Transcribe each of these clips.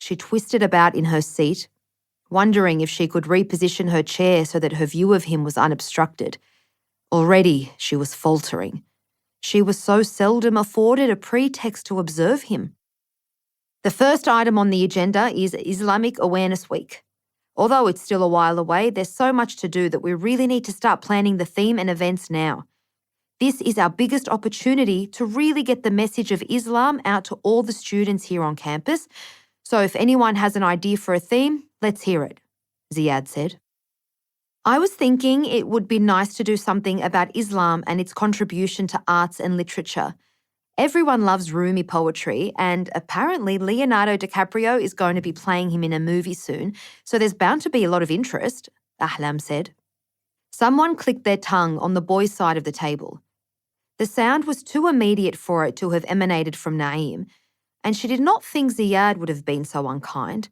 She twisted about in her seat, wondering if she could reposition her chair so that her view of him was unobstructed. Already she was faltering. She was so seldom afforded a pretext to observe him. The first item on the agenda is Islamic Awareness Week. Although it's still a while away, there's so much to do that we really need to start planning the theme and events now. This is our biggest opportunity to really get the message of Islam out to all the students here on campus. So if anyone has an idea for a theme, let's hear it, Ziad said. I was thinking it would be nice to do something about Islam and its contribution to arts and literature. Everyone loves Rumi poetry, and apparently Leonardo DiCaprio is going to be playing him in a movie soon, so there's bound to be a lot of interest, Ahlam said. Someone clicked their tongue on the boys' side of the table. The sound was too immediate for it to have emanated from Naeem, and she did not think Ziad would have been so unkind.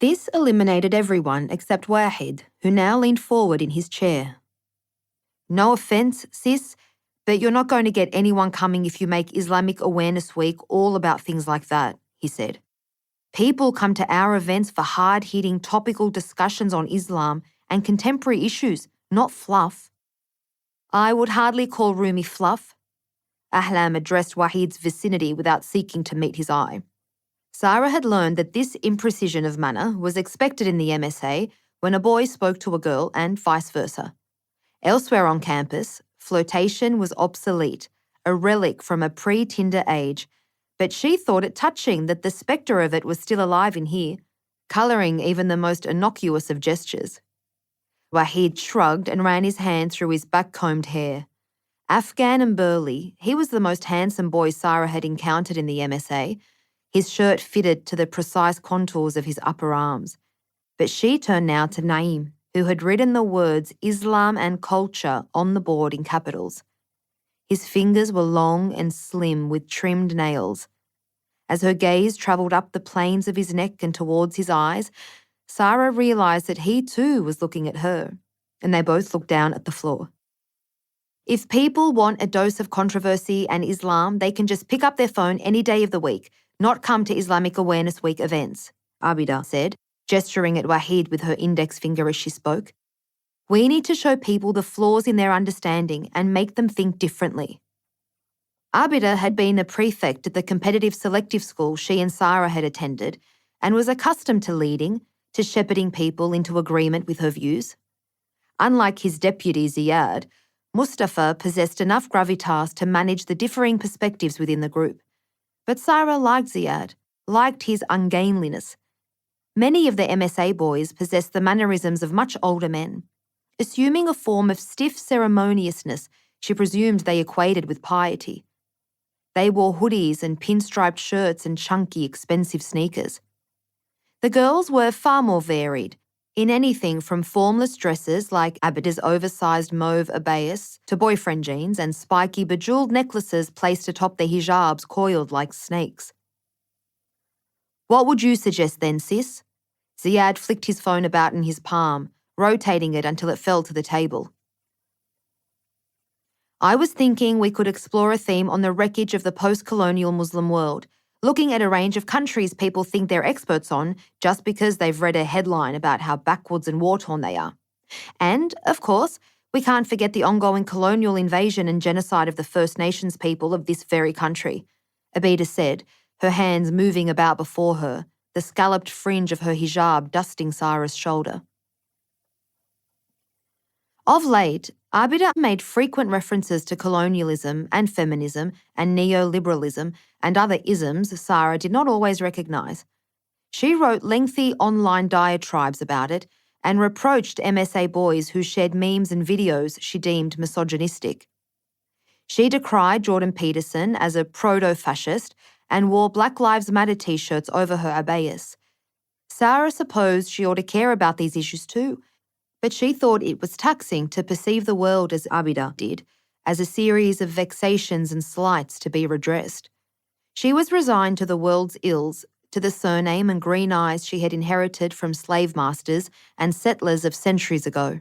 This eliminated everyone except Wahid, who now leaned forward in his chair. No offence, sis, but you're not going to get anyone coming if you make Islamic Awareness Week all about things like that, he said. People come to our events for hard-hitting topical discussions on Islam and contemporary issues, not fluff. I would hardly call Rumi fluff. Ahlam addressed Wahid's vicinity without seeking to meet his eye. Sara had learned that this imprecision of manner was expected in the MSA when a boy spoke to a girl and vice versa. Elsewhere on campus, flirtation was obsolete, a relic from a pre-Tinder age, but she thought it touching that the spectre of it was still alive in here, colouring even the most innocuous of gestures. Wahid shrugged and ran his hand through his back-combed hair. Afghan and burly, he was the most handsome boy Sara had encountered in the MSA. His shirt fitted to the precise contours of his upper arms. But she turned now to Naeem, who had written the words Islam and culture on the board in capitals. His fingers were long and slim with trimmed nails. As her gaze travelled up the planes of his neck and towards his eyes, Sara realised that he too was looking at her, and they both looked down at the floor. If people want a dose of controversy and Islam, they can just pick up their phone any day of the week, not come to Islamic Awareness Week events, Abida said, gesturing at Wahid with her index finger as she spoke. We need to show people the flaws in their understanding and make them think differently. Abida had been a prefect at the competitive selective school she and Sara had attended and was accustomed to leading, to shepherding people into agreement with her views. Unlike his deputy Ziad, Mustafa possessed enough gravitas to manage the differing perspectives within the group. But Sara liked Ziad, liked his ungainliness. Many of the MSA boys possessed the mannerisms of much older men. Assuming a form of stiff ceremoniousness, she presumed they equated with piety. They wore hoodies and pinstriped shirts and chunky, expensive sneakers. The girls were far more varied, in anything from formless dresses like Abida's oversized mauve abayas to boyfriend jeans and spiky bejeweled necklaces placed atop their hijabs coiled like snakes. What would you suggest then, sis? Ziad flicked his phone about in his palm, rotating it until it fell to the table. I was thinking we could explore a theme on the wreckage of the post-colonial Muslim world, looking at a range of countries people think they're experts on just because they've read a headline about how backwards and war-torn they are. And, of course, we can't forget the ongoing colonial invasion and genocide of the First Nations people of this very country, Abida said, her hands moving about before her, the scalloped fringe of her hijab dusting Sara's shoulder. Of late, Abida made frequent references to colonialism and feminism and neoliberalism and other isms Sara did not always recognise. She wrote lengthy online diatribes about it and reproached MSA boys who shared memes and videos she deemed misogynistic. She decried Jordan Peterson as a proto-fascist and wore Black Lives Matter t-shirts over her abayas. Sara supposed she ought to care about these issues too, but she thought it was taxing to perceive the world as Abida did, as a series of vexations and slights to be redressed. She was resigned to the world's ills, to the surname and green eyes she had inherited from slave masters and settlers of centuries ago.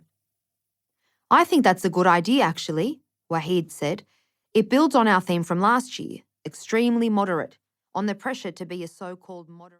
I think that's a good idea, actually, Wahid said. It builds on our theme from last year, extremely moderate, on the pressure to be a so-called moderate.